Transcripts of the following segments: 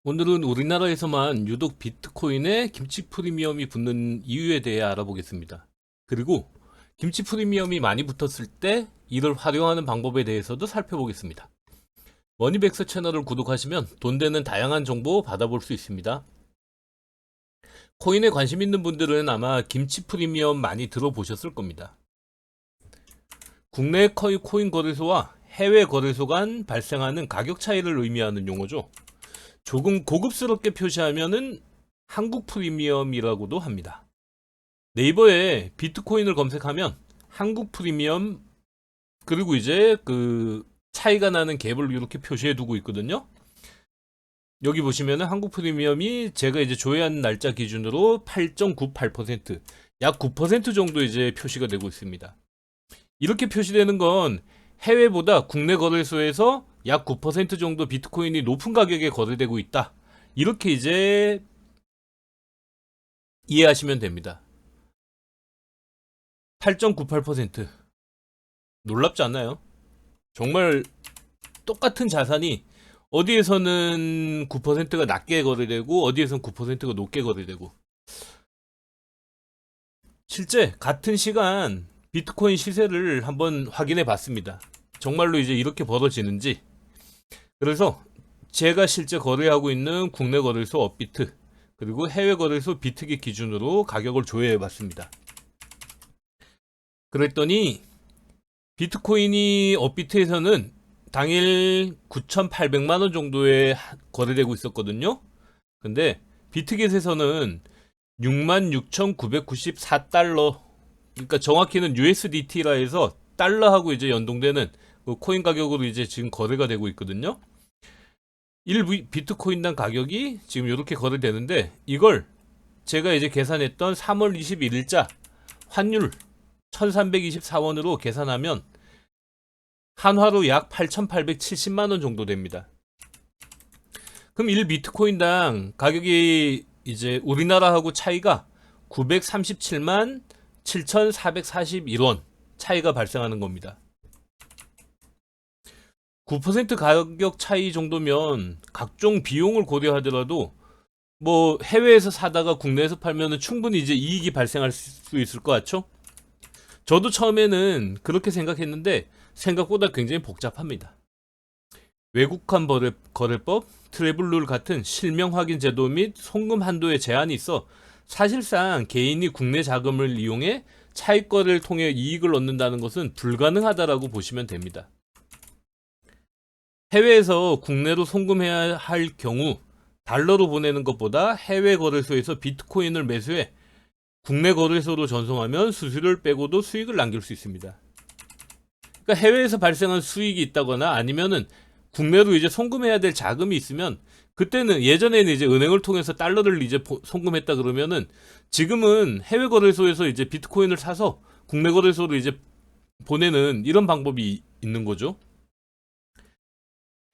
오늘은 우리나라에서만 유독 비트코인에 김치 프리미엄이 붙는 이유에 대해 알아보겠습니다. 그리고 김치 프리미엄이 많이 붙었을 때 이를 활용하는 방법에 대해서도 살펴보겠습니다. 머니백서 채널을 구독하시면 돈 되는 다양한 정보 받아볼 수 있습니다. 코인에 관심 있는 분들은 아마 김치 프리미엄 많이 들어보셨을 겁니다. 국내 코인 거래소와 해외 거래소 간 발생하는 가격 차이를 의미하는 용어죠. 조금 고급스럽게 표시하면은 한국 프리미엄이라고도 합니다. 네이버에 비트코인을 검색하면 한국 프리미엄 그리고 이제 그 차이가 나는 갭을 이렇게 표시해 두고 있거든요. 여기 보시면은 한국 프리미엄이 제가 이제 조회한 날짜 기준으로 8.98%, 약 9% 정도 이제 표시가 되고 있습니다. 이렇게 표시되는 건 해외보다 국내 거래소에서 약 9% 정도 비트코인이 높은 가격에 거래되고 있다. 이렇게 이제 이해하시면 됩니다. 8.98%. 놀랍지 않나요? 정말 똑같은 자산이 어디에서는 9%가 낮게 거래되고 어디에서는 9%가 높게 거래되고, 실제 같은 시간 비트코인 시세를 한번 확인해 봤습니다. 정말로 이제 이렇게 벌어지는지. 그래서 제가 실제 거래하고 있는 국내 거래소 업비트 그리고 해외 거래소 비트기 기준으로 가격을 조회해 봤습니다. 그랬더니 비트코인이 업비트에서는 당일 9,800만원 정도에 거래되고 있었거든요. 근데 비트겟에서는 66,994달러, 그러니까 정확히는 USDT라 해서 달러하고 이제 연동되는 그 코인 가격으로 이제 지금 거래가 되고 있거든요. 1 비트코인당 가격이 지금 이렇게 거래되는데, 이걸 제가 이제 계산했던 3월 21일자 환율 1324원으로 계산하면 한화로 약 8870만원 정도 됩니다. 그럼 1 비트코인당 가격이 이제 우리나라하고 차이가 937만 7441원 차이가 발생하는 겁니다. 9% 가격 차이 정도면 각종 비용을 고려하더라도 뭐 해외에서 사다가 국내에서 팔면은 충분히 이제 이익이 발생할 수 있을 것 같죠? 저도 처음에는 그렇게 생각했는데 생각보다 굉장히 복잡합니다. 외국환 거래법, 트래블룰 같은 실명 확인 제도 및 송금 한도에 제한이 있어 사실상 개인이 국내 자금을 이용해 차익거래를 통해 이익을 얻는다는 것은 불가능하다라고 보시면 됩니다. 해외에서 국내로 송금해야 할 경우 달러로 보내는 것보다 해외 거래소에서 비트코인을 매수해 국내 거래소로 전송하면 수수료를 빼고도 수익을 남길 수 있습니다. 그러니까 해외에서 발생한 수익이 있다거나 아니면은 국내로 이제 송금해야 될 자금이 있으면, 그때는 예전에는 이제 은행을 통해서 달러를 이제 송금했다 그러면은 지금은 해외 거래소에서 이제 비트코인을 사서 국내 거래소로 이제 보내는 이런 방법이 있는 거죠.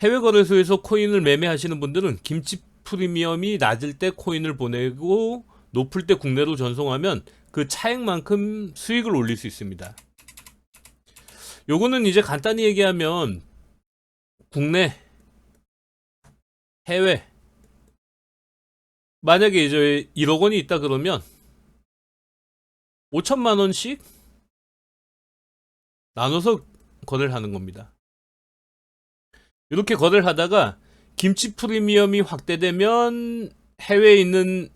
해외 거래소에서 코인을 매매하시는 분들은 김치 프리미엄이 낮을 때 코인을 보내고 높을 때 국내로 전송하면 그 차액만큼 수익을 올릴 수 있습니다. 요거는 이제 간단히 얘기하면 국내, 해외, 만약에 이제 1억 원이 있다 그러면 5천만 원씩 나눠서 거래를 하는 겁니다. 이렇게 거래를 하다가 김치 프리미엄이 확대되면 해외에 있는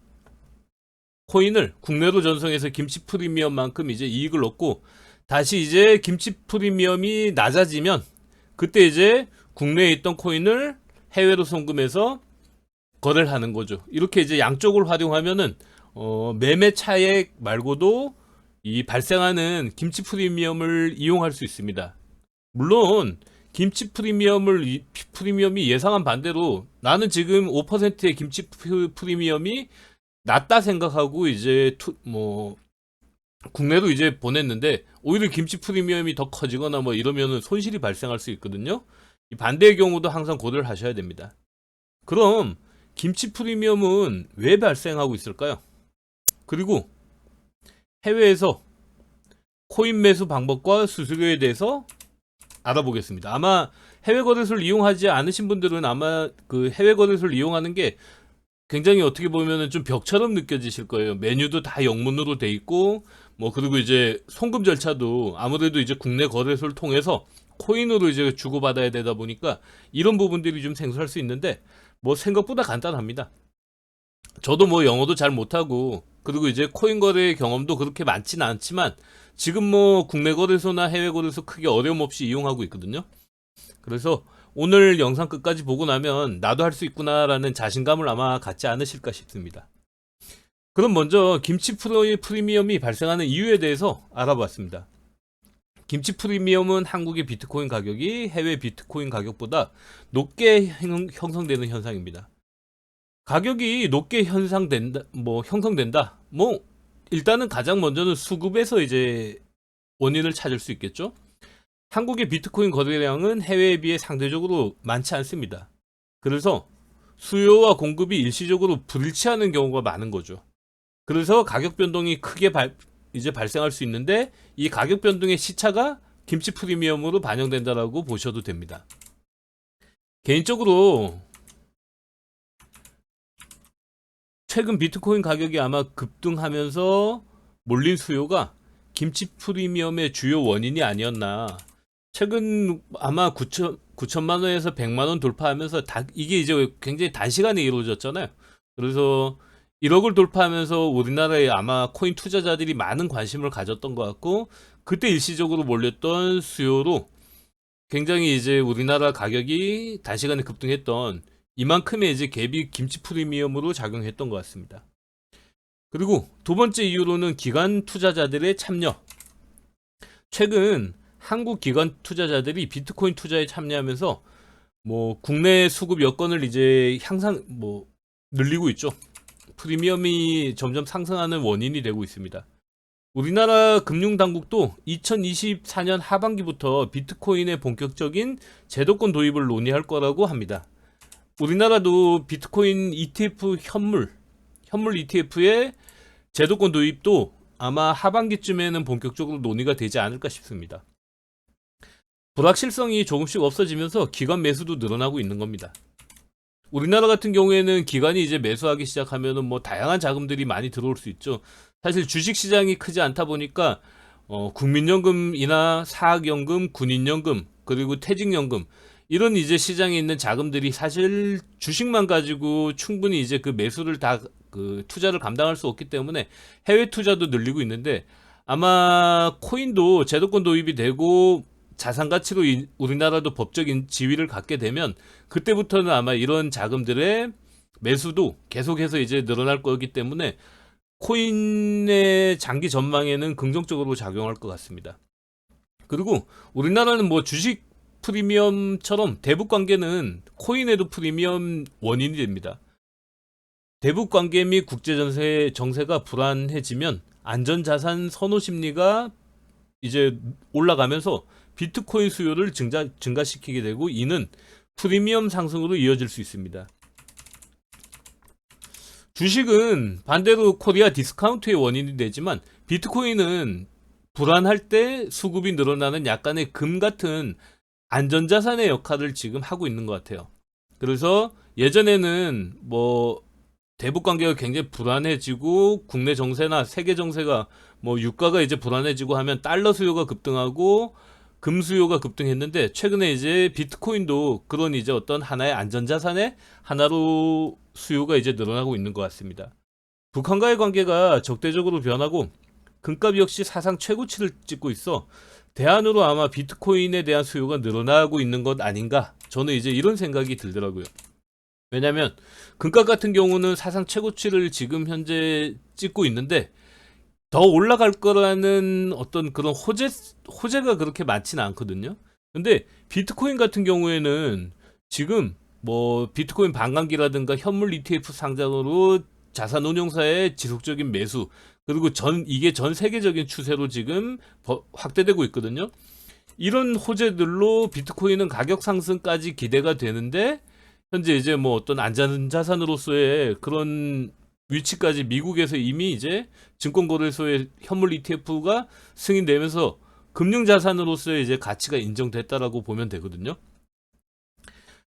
코인을 국내로 전송해서 김치 프리미엄만큼 이제 이익을 얻고, 다시 이제 김치 프리미엄이 낮아지면 그때 이제 국내에 있던 코인을 해외로 송금해서 거래를 하는 거죠. 이렇게 이제 양쪽을 활용하면은 매매 차액 말고도 이 발생하는 김치 프리미엄을 이용할 수 있습니다. 물론 김치 프리미엄이 예상한 반대로 나는 지금 5%의 김치 프리미엄이 낮다 생각하고 이제 국내로 이제 보냈는데 오히려 김치 프리미엄이 더 커지거나 뭐 이러면은 손실이 발생할 수 있거든요. 이 반대의 경우도 항상 고려를 하셔야 됩니다. 그럼 김치 프리미엄은 왜 발생하고 있을까요? 그리고 해외에서 코인 매수 방법과 수수료에 대해서 알아보겠습니다. 아마 해외 거래소를 이용하지 않으신 분들은 아마 그 해외 거래소를 이용하는 게 굉장히 어떻게 보면은 좀 벽처럼 느껴지실 거예요. 메뉴도 다 영문으로 돼 있고, 뭐, 그리고 이제 송금 절차도 아무래도 이제 국내 거래소를 통해서 코인으로 이제 주고받아야 되다 보니까 이런 부분들이 좀 생소할 수 있는데, 뭐 생각보다 간단합니다. 저도 뭐 영어도 잘 못하고, 그리고 이제 코인 거래 경험도 그렇게 많지는 않지만, 지금 뭐 국내 거래소나 해외 거래소 크게 어려움 없이 이용하고 있거든요. 그래서 오늘 영상 끝까지 보고 나면 나도 할 수 있구나라는 자신감을 아마 갖지 않으실까 싶습니다. 그럼 먼저 김치 프리미엄이 발생하는 이유에 대해서 알아봤습니다. 김치 프리미엄은 한국의 비트코인 가격이 해외 비트코인 가격보다 높게 형성되는 현상입니다. 가격이 높게 형성된다. 뭐 일단은 가장 먼저는 수급에서 이제 원인을 찾을 수 있겠죠. 한국의 비트코인 거래량은 해외에 비해 상대적으로 많지 않습니다. 그래서 수요와 공급이 일시적으로 불일치하는 경우가 많은 거죠. 그래서 가격 변동이 크게 이제 발생할 수 있는데 이 가격 변동의 시차가 김치 프리미엄으로 반영된다라고 보셔도 됩니다. 개인적으로 최근 비트코인 가격이 아마 급등하면서 몰린 수요가 김치 프리미엄의 주요 원인이 아니었나. 최근 아마 9천만 원에서 100만 원 돌파하면서 이게 이제 굉장히 단시간에 이루어졌잖아요. 그래서 1억을 돌파하면서 우리나라에 아마 코인 투자자들이 많은 관심을 가졌던 것 같고, 그때 일시적으로 몰렸던 수요로 굉장히 이제 우리나라 가격이 단시간에 급등했던 이만큼의 이제 갭이 김치 프리미엄으로 작용했던 것 같습니다. 그리고 두 번째 이유로는 기관 투자자들의 참여. 최근 한국 기관 투자자들이 비트코인 투자에 참여하면서 뭐 국내 수급 여건을 이제 늘리고 있죠. 프리미엄이 점점 상승하는 원인이 되고 있습니다. 우리나라 금융당국도 2024년 하반기부터 비트코인의 본격적인 제도권 도입을 논의할 거라고 합니다. 우리나라도 비트코인 ETF 현물 ETF의 제도권 도입도 아마 하반기쯤에는 본격적으로 논의가 되지 않을까 싶습니다. 불확실성이 조금씩 없어지면서 기관 매수도 늘어나고 있는 겁니다. 우리나라 같은 경우에는 기관이 이제 매수하기 시작하면은 뭐 다양한 자금들이 많이 들어올 수 있죠. 사실 주식 시장이 크지 않다 보니까 국민연금이나 사학연금, 군인연금, 그리고 퇴직연금 이런 이제 시장에 있는 자금들이 사실 주식만 가지고 충분히 이제 그 매수를 다 그 투자를 감당할 수 없기 때문에 해외 투자도 늘리고 있는데, 아마 코인도 제도권 도입이 되고 자산 가치로 우리나라도 법적인 지위를 갖게 되면 그때부터는 아마 이런 자금들의 매수도 계속해서 이제 늘어날 거기 때문에 코인의 장기 전망에는 긍정적으로 작용할 것 같습니다. 그리고 우리나라는 뭐 주식 프리미엄처럼 대북 관계는 코인에도 프리미엄 원인이 됩니다. 대북 관계 및 국제 정세가 불안해지면 안전자산 선호 심리가 이제 올라가면서 비트코인 수요를 증가시키게 되고, 이는 프리미엄 상승으로 이어질 수 있습니다. 주식은 반대로 코리아 디스카운트의 원인이 되지만 비트코인은 불안할 때 수급이 늘어나는 약간의 금 같은 안전자산의 역할을 지금 하고 있는 것 같아요. 그래서 예전에는 뭐 대북 관계가 굉장히 불안해지고 국내 정세나 세계 정세가 뭐 유가가 이제 불안해지고 하면 달러 수요가 급등하고 금 수요가 급등했는데, 최근에 이제 비트코인도 그런 이제 어떤 하나의 안전자산의 하나로 수요가 이제 늘어나고 있는 것 같습니다. 북한과의 관계가 적대적으로 변하고 금값 역시 사상 최고치를 찍고 있어 대안으로 아마 비트코인에 대한 수요가 늘어나고 있는 것 아닌가, 저는 이제 이런 생각이 들더라고요. 왜냐면 금값 같은 경우는 사상 최고치를 지금 현재 찍고 있는데 더 올라갈 거라는 어떤 그런 호재가 그렇게 많지는 않거든요. 근데 비트코인 같은 경우에는 지금 뭐 비트코인 반감기라든가 현물 ETF 상장으로 자산 운용사의 지속적인 매수, 그리고 이게 전 세계적인 추세로 지금 확대되고 있거든요. 이런 호재들로 비트코인은 가격 상승까지 기대가 되는데, 현재 이제 뭐 어떤 안전자산으로서의 그런 위치까지 미국에서 이미 이제 증권거래소의 현물 ETF가 승인되면서 금융자산으로서의 이제 가치가 인정됐다라고 보면 되거든요.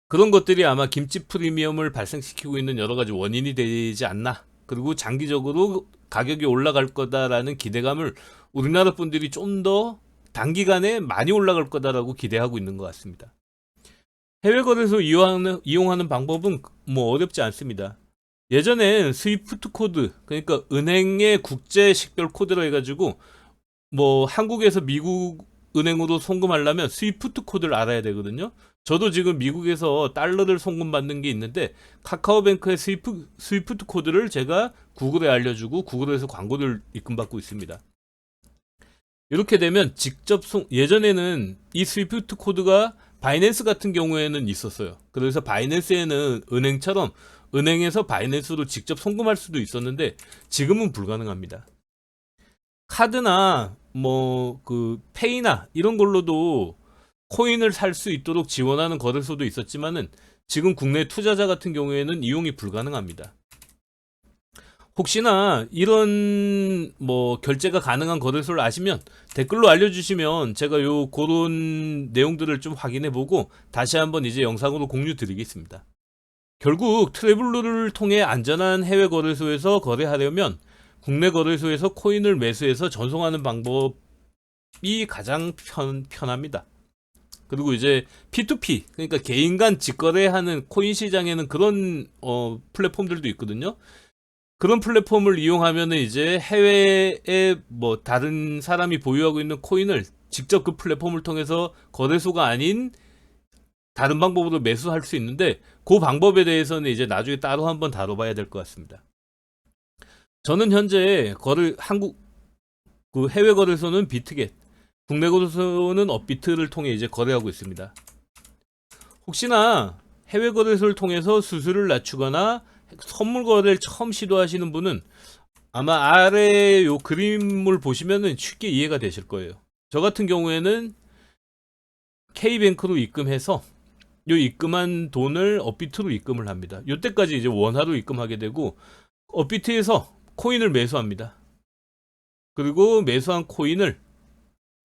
그런 것들이 아마 김치 프리미엄을 발생시키고 있는 여러 가지 원인이 되지 않나. 그리고 장기적으로 가격이 올라갈 거다라는 기대감을 우리나라 분들이 좀 더 단기간에 많이 올라갈 거다라고 기대하고 있는 것 같습니다. 해외 거래소 이용하는 방법은 뭐 어렵지 않습니다. 예전엔 스위프트 코드, 그러니까 은행의 국제 식별 코드라 해가지고 뭐 한국에서 미국 은행으로 송금하려면 스위프트 코드를 알아야 되거든요. 저도 지금 미국에서 달러를 송금받는 게 있는데 카카오뱅크의 스위프트 코드를 제가 구글에 알려주고 구글에서 광고를 입금받고 있습니다. 이렇게 되면 직접 예전에는 이 스위프트 코드가 바이낸스 같은 경우에는 있었어요. 그래서 바이낸스에는 은행처럼 은행에서 바이낸스로 직접 송금할 수도 있었는데 지금은 불가능합니다. 카드나 뭐 그 페이나 이런 걸로도 코인을 살 수 있도록 지원하는 거래소도 있었지만은 지금 국내 투자자 같은 경우에는 이용이 불가능합니다. 혹시나 이런 뭐 결제가 가능한 거래소를 아시면 댓글로 알려주시면 제가 요 그런 내용들을 좀 확인해 보고 다시 한번 이제 영상으로 공유 드리겠습니다. 결국 트래블러를 통해 안전한 해외 거래소에서 거래하려면 국내 거래소에서 코인을 매수해서 전송하는 방법이 가장 편합니다. 그리고 이제 P2P, 그러니까 개인 간 직거래하는 코인 시장에는 그런 플랫폼들도 있거든요. 그런 플랫폼을 이용하면 이제 해외에 뭐 다른 사람이 보유하고 있는 코인을 직접 그 플랫폼을 통해서 거래소가 아닌 다른 방법으로 매수할 수 있는데 그 방법에 대해서는 이제 나중에 따로 한번 다뤄봐야 될 것 같습니다. 저는 현재 한국 그 해외 거래소는 비트겟, 국내 거래소는 업비트를 통해 이제 거래하고 있습니다. 혹시나 해외 거래소를 통해서 수수료를 낮추거나 선물 거래를 처음 시도하시는 분은 아마 아래 요 그림을 보시면은 쉽게 이해가 되실 거예요. 저 같은 경우에는 K뱅크로 입금해서 요 입금한 돈을 업비트로 입금을 합니다. 요때까지 이제 원화로 입금하게 되고 업비트에서 코인을 매수합니다. 그리고 매수한 코인을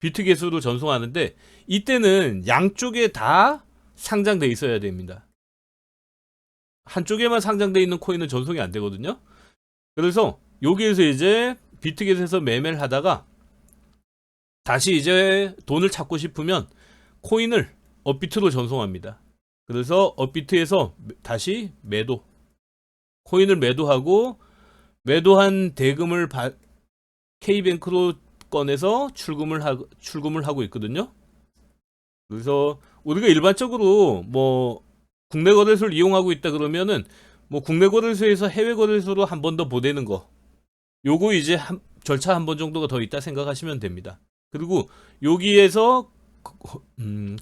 비트겟으로 전송하는데 이때는 양쪽에 다 상장돼 있어야 됩니다. 한쪽에만 상장돼 있는 코인은 전송이 안 되거든요. 그래서 여기에서 이제 비트겟에서 매매를 하다가 다시 이제 돈을 찾고 싶으면 코인을 업비트로 전송합니다. 그래서 업비트에서 다시 코인을 매도하고 매도한 대금을 K뱅크로 꺼내서 출금을 하고 있거든요. 그래서 우리가 일반적으로 뭐 국내 거래소를 이용하고 있다 그러면은 뭐 국내 거래소에서 해외 거래소로 한 번 더 보내는 거 요거 이제 절차 한 번 정도가 더 있다 생각하시면 됩니다. 그리고 여기에서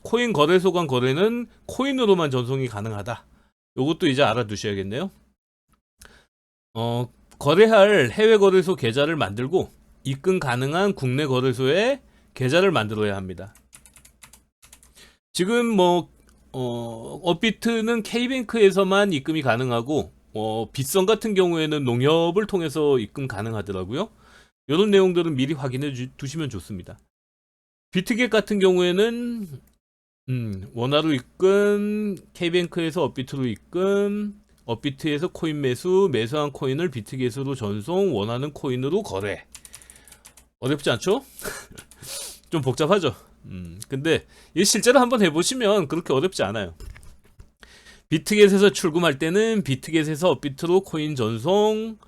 코인 거래소 간 거래는 코인으로만 전송이 가능하다. 요것도 이제 알아두셔야겠네요. 거래할 해외 거래소 계좌를 만들고 입금 가능한 국내 거래소에 계좌를 만들어야 합니다. 지금 뭐 업비트는 K뱅크에서만 입금이 가능하고 빗성 같은 경우에는 농협을 통해서 입금 가능하더라고요. 이런 내용들은 미리 확인해 두시면 좋습니다. 비트겟 같은 경우에는 원화로 입금, K뱅크에서 업비트로 입금, 업비트에서 코인 매수한 코인을 비트겟으로 전송, 원하는 코인으로 거래. 어렵지 않죠? 좀 복잡하죠? 근데 이 실제로 한번 해보시면 그렇게 어렵지 않아요. 비트겟에서 출금할 때는 비트겟에서 업비트로 코인 전송,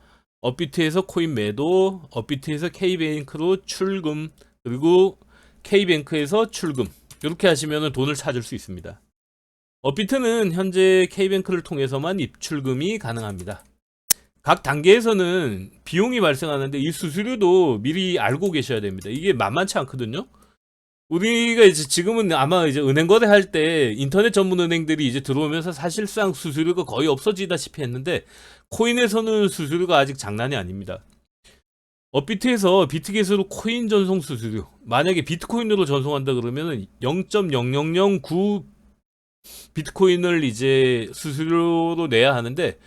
업비트에서 코인 매도, 업비트에서 K뱅크로 출금, 그리고 K뱅크에서 출금. 이렇게 하시면 돈을 찾을 수 있습니다. 업비트는 현재 K뱅크를 통해서만 입출금이 가능합니다. 각 단계에서는 비용이 발생하는데 이 수수료도 미리 알고 계셔야 됩니다. 이게 만만치 않거든요. 우리가 이제 지금은 아마 이제 은행 거래할 때 인터넷 전문 은행들이 이제 들어오면서 사실상 수수료가 거의 없어지다시피 했는데 코인에서는 수수료가 아직 장난이 아닙니다. 업비트에서 비트겟으로 코인 전송 수수료, 만약에 비트코인으로 전송한다 그러면은 0.0009 비트코인을 이제 수수료로 내야 하는데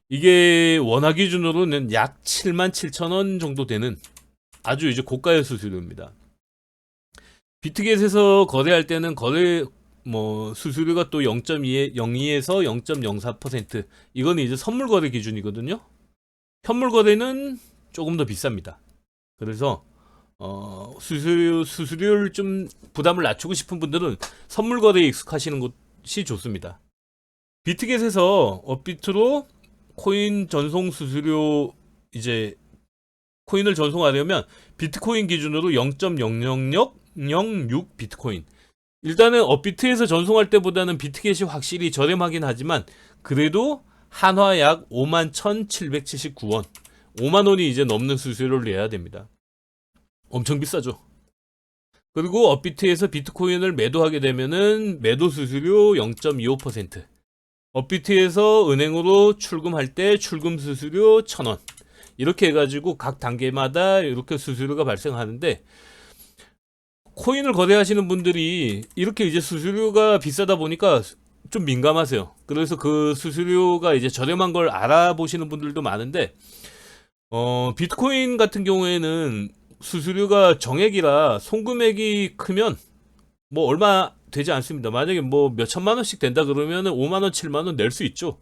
이게 원화 기준으로는 약 77,000원 정도 되는 아주 이제 고가의 수수료입니다. 비트겟에서 거래할 때는 거래 뭐 수수료가 또 0.02에서 0.04%, 이거는 이제 선물 거래 기준이거든요. 현물 거래는 조금 더 비쌉니다. 그래서 수수료를 좀 부담을 낮추고 싶은 분들은 선물 거래에 익숙하시는 것이 좋습니다. 비트겟에서 업비트로 코인 전송 수수료, 이제 코인을 전송하려면 비트코인 기준으로 0.00006 비트코인. 일단은 업비트에서 전송할 때보다는 비트겟이 확실히 저렴하긴 하지만 그래도 한화 약 51,779원, 5만원이 이제 넘는 수수료를 내야 됩니다. 엄청 비싸죠. 그리고 업비트에서 비트코인을 매도하게 되면은 매도 수수료 0.25%, 업비트에서 은행으로 출금할 때 출금 수수료 1,000원, 이렇게 해가지고 각 단계마다 이렇게 수수료가 발생하는데, 코인을 거래하시는 분들이 이렇게 이제 수수료가 비싸다 보니까 좀 민감하세요. 그래서 그 수수료가 이제 저렴한 걸 알아보시는 분들도 많은데, 비트코인 같은 경우에는 수수료가 정액이라 송금액이 크면 뭐 얼마 되지 않습니다. 만약에 뭐 몇 천만 원씩 된다 그러면은 5만 원, 7만 원 낼 수 있죠.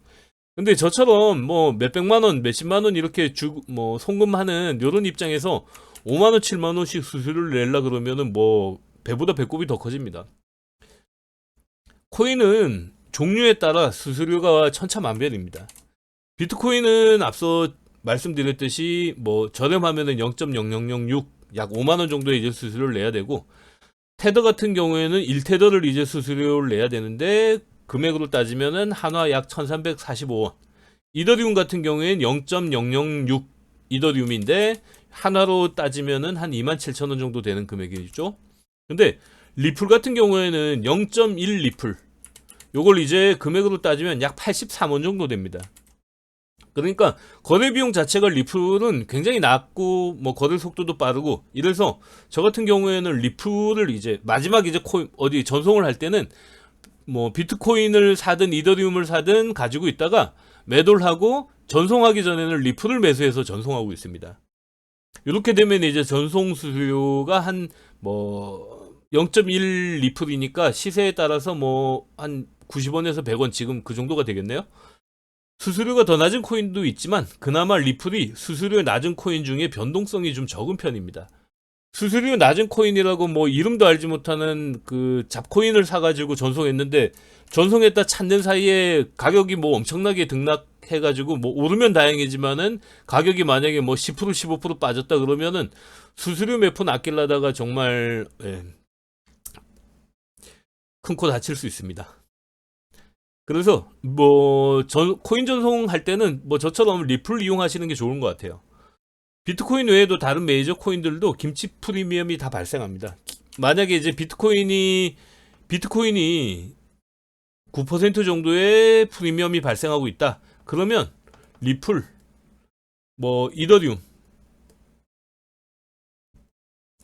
근데 저처럼 뭐 몇백만 원, 몇십만 원 이렇게 뭐 송금하는 이런 입장에서 5만 원, 7만 원씩 수수료를 내려 그러면은 뭐 배보다 배꼽이 더 커집니다. 코인은 종류에 따라 수수료가 천차만별입니다. 비트코인은 앞서 말씀드렸듯이 뭐 저렴하면은 0.0006, 약 5만 원 정도의 이제 수수료를 내야 되고, 테더 같은 경우에는 1테더를 이제 수수료를 내야 되는데 금액으로 따지면은 한화 약 1,345원. 이더리움 같은 경우에는 0.006 이더리움인데 한화로 따지면은 한 27,000원 정도 되는 금액이죠. 근데 리플 같은 경우에는 0.1 리플, 요걸 이제 금액으로 따지면 약 83원 정도 됩니다. 그러니까 거래 비용 자체가 리플은 굉장히 낮고 뭐 거래 속도도 빠르고, 이래서 저 같은 경우에는 리플을 이제 마지막 이제 코인 어디 전송을 할 때는 뭐 비트코인을 사든 이더리움을 사든 가지고 있다가 매도를 하고 전송하기 전에는 리플을 매수해서 전송하고 있습니다. 이렇게 되면 이제 전송 수수료가 한 뭐 0.1 리플이니까 시세에 따라서 뭐 한 90원에서 100원, 지금 그 정도가 되겠네요. 수수료가 더 낮은 코인도 있지만 그나마 리플이 수수료 낮은 코인 중에 변동성이 좀 적은 편입니다. 수수료 낮은 코인이라고 뭐 이름도 알지 못하는 그 잡코인을 사가지고 전송했는데, 전송했다 찾는 사이에 가격이 뭐 엄청나게 등락해가지고 뭐 오르면 다행이지만은 가격이 만약에 뭐 10% 15% 빠졌다 그러면은 수수료 몇 푼 아끼려다가 정말 큰 코 다칠 수 있습니다. 그래서 뭐 코인 전송할 때는 뭐 저처럼 리플 이용하시는 게 좋은 것 같아요. 비트코인 외에도 다른 메이저 코인들도 김치 프리미엄이 다 발생합니다. 만약에 이제 비트코인이 9% 정도의 프리미엄이 발생하고 있다 그러면 리플, 뭐 이더리움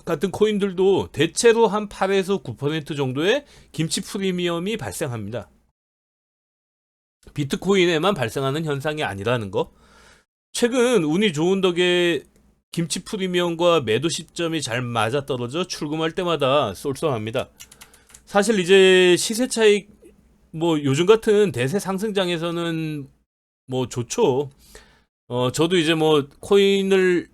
같은 코인들도 대체로 한 8에서 9% 정도의 김치 프리미엄이 발생합니다. 비트코인에만 발생하는 현상이 아니라는 거. 최근 운이 좋은 덕에 김치 프리미엄과 매도 시점이 잘 맞아떨어져 출금할 때마다 쏠쏠합니다. 사실 이제 시세 차익, 뭐 요즘 같은 대세 상승장에서는 뭐 좋죠. 저도 이제 뭐 코인을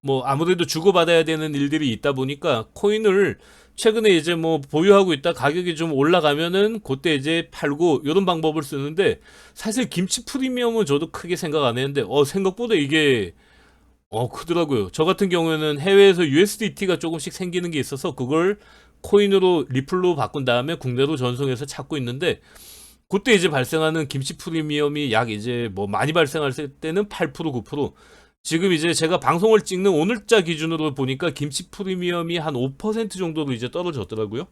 뭐 아무래도 주고받아야 되는 일들이 있다 보니까 코인을 최근에 이제 뭐 보유하고 있다 가격이 좀 올라가면은 그때 이제 팔고 이런 방법을 쓰는데, 사실 김치 프리미엄은 저도 크게 생각 안 했는데 생각보다 이게 크더라고요. 저 같은 경우에는 해외에서 USDT가 조금씩 생기는 게 있어서 그걸 코인으로 리플로 바꾼 다음에 국내로 전송해서 찾고 있는데, 그때 이제 발생하는 김치 프리미엄이 약 이제 뭐 많이 발생할 때는 8% 9%, 지금 이제 제가 방송을 찍는 오늘자 기준으로 보니까 김치 프리미엄이 한 5% 정도로 이제 떨어졌더라고요.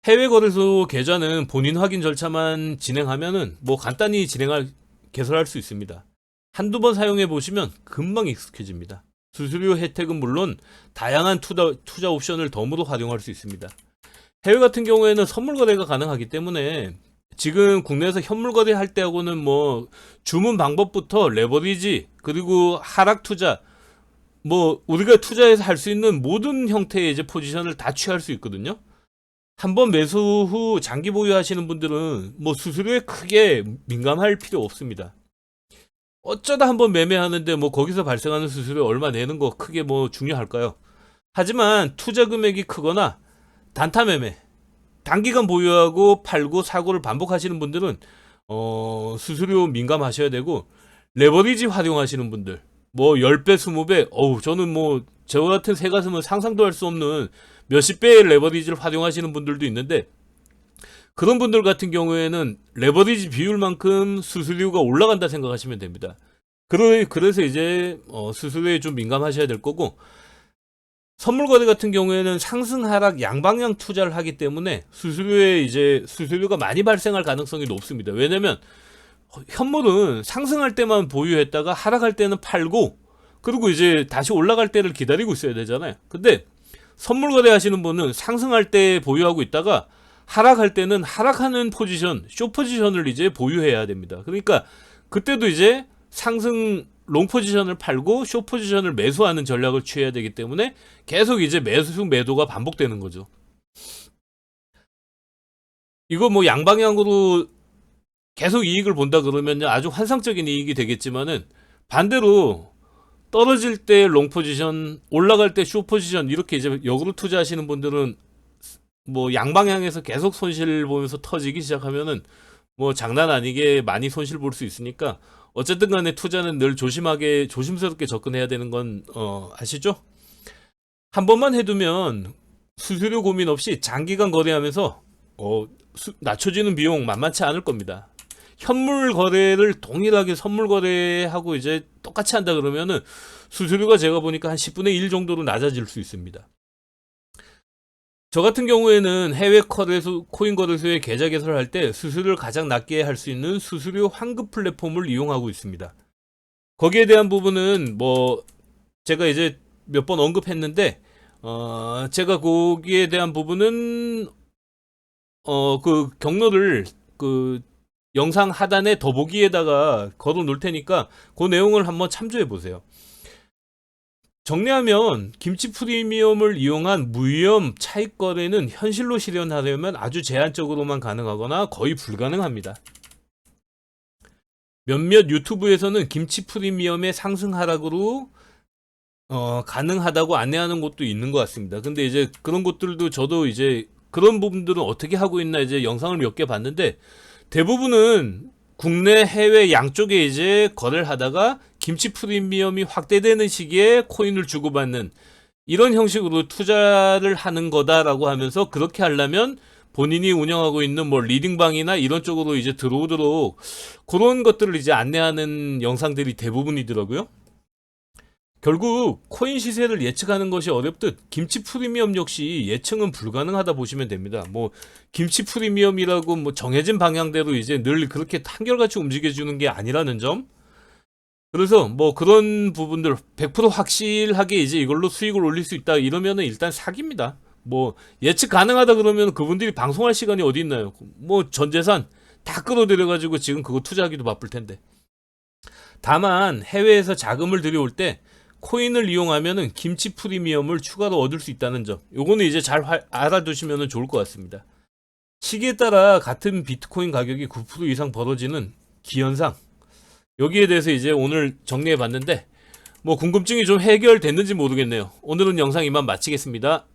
해외 거래소 계좌는 본인 확인 절차만 진행하면은 뭐 간단히 개설할 수 있습니다. 한두 번 사용해 보시면 금방 익숙해집니다. 수수료 혜택은 물론 다양한 투자 옵션을 덤으로 활용할 수 있습니다. 해외 같은 경우에는 선물 거래가 가능하기 때문에 지금 국내에서 현물 거래할 때하고는 뭐 주문 방법부터 레버리지, 그리고 하락 투자, 뭐 우리가 투자해서 할 수 있는 모든 형태의 이제 포지션을 다 취할 수 있거든요. 한번 매수 후 장기 보유하시는 분들은 뭐 수수료에 크게 민감할 필요 없습니다. 어쩌다 한번 매매하는데 뭐 거기서 발생하는 수수료 얼마 내는 거 크게 뭐 중요할까요? 하지만 투자 금액이 크거나 단타 매매, 단기간 보유하고 팔고 사고를 반복하시는 분들은 수수료 민감하셔야 되고, 레버리지 활용하시는 분들 뭐 10배, 20배, 저는 뭐 저 같은 새 가슴은 상상도 할 수 없는 몇십 배의 레버리지를 활용하시는 분들도 있는데, 그런 분들 같은 경우에는 레버리지 비율만큼 수수료가 올라간다 생각하시면 됩니다. 그래서 이제 수수료에 좀 민감하셔야 될 거고, 선물 거래 같은 경우에는 상승 하락 양방향 투자를 하기 때문에 수수료가 많이 발생할 가능성이 높습니다. 왜냐면 현물은 상승할 때만 보유했다가 하락할 때는 팔고, 그리고 이제 다시 올라갈 때를 기다리고 있어야 되잖아요. 근데 선물 거래 하시는 분은 상승할 때 보유하고 있다가 하락할 때는 하락하는 포지션, 숏 포지션을 이제 보유해야 됩니다. 그러니까 그때도 이제 상승 롱 포지션을 팔고 숏 포지션을 매수하는 전략을 취해야 되기 때문에 계속 이제 매도가 반복되는 거죠. 이거 뭐 양방향으로 계속 이익을 본다 그러면 아주 환상적인 이익이 되겠지만은, 반대로 떨어질 때 롱 포지션, 올라갈 때 숏 포지션, 이렇게 이제 역으로 투자하시는 분들은 뭐 양방향에서 계속 손실 보면서 터지기 시작하면은 뭐 장난 아니게 많이 손실 볼 수 있으니까, 어쨌든 간에 투자는 늘 조심스럽게 접근해야 되는 건 아시죠? 한 번만 해두면 수수료 고민 없이 장기간 거래하면서 낮춰지는 비용 만만치 않을 겁니다. 현물 거래를 동일하게 선물 거래하고 이제 똑같이 한다 그러면은 수수료가 제가 보니까 한 10분의 1 정도로 낮아질 수 있습니다. 저 같은 경우에는 해외 코인 거래소에 계좌 개설을 할 때 수수료를 가장 낮게 할 수 있는 수수료 환급 플랫폼을 이용하고 있습니다. 거기에 대한 부분은 뭐 제가 이제 몇 번 언급했는데, 제가 거기에 대한 부분은 그 경로를 그 영상 하단에 더보기에다가 걸어 놓을 테니까 그 내용을 한번 참조해 보세요. 정리하면 김치 프리미엄을 이용한 무위험 차익 거래는 현실로 실현하려면 아주 제한적으로만 가능하거나 거의 불가능합니다. 몇몇 유튜브에서는 김치 프리미엄의 상승 하락으로 가능하다고 안내하는 곳도 있는 것 같습니다. 근데 이제 그런 곳들도 저도 이제 그런 부분들은 어떻게 하고 있나 이제 영상을 몇 개 봤는데, 대부분은 국내 해외 양쪽에 이제 거래를 하다가 김치 프리미엄이 확대되는 시기에 코인을 주고받는 이런 형식으로 투자를 하는 거다라고 하면서, 그렇게 하려면 본인이 운영하고 있는 뭐 리딩방이나 이런 쪽으로 이제 들어오도록 그런 것들을 이제 안내하는 영상들이 대부분이더라고요. 결국 코인 시세를 예측하는 것이 어렵듯 김치 프리미엄 역시 예측은 불가능하다 보시면 됩니다. 뭐 김치 프리미엄이라고 뭐 정해진 방향대로 이제 늘 그렇게 한결같이 움직여주는 게 아니라는 점. 그래서 뭐 그런 부분들 100% 확실하게 이제 이걸로 수익을 올릴 수 있다 이러면은 일단 사기입니다. 뭐 예측 가능하다 그러면 그분들이 방송할 시간이 어디 있나요? 뭐 전 재산 다 끌어들여 가지고 지금 그거 투자하기도 바쁠 텐데. 다만 해외에서 자금을 들여올 때 코인을 이용하면은 김치 프리미엄을 추가로 얻을 수 있다는 점, 요거는 이제 잘 알아두시면 좋을 것 같습니다. 시기에 따라 같은 비트코인 가격이 9% 이상 벌어지는 기현상, 여기에 대해서 이제 오늘 정리해 봤는데 뭐 궁금증이 좀 해결됐는지 모르겠네요. 오늘은 영상 이만 마치겠습니다.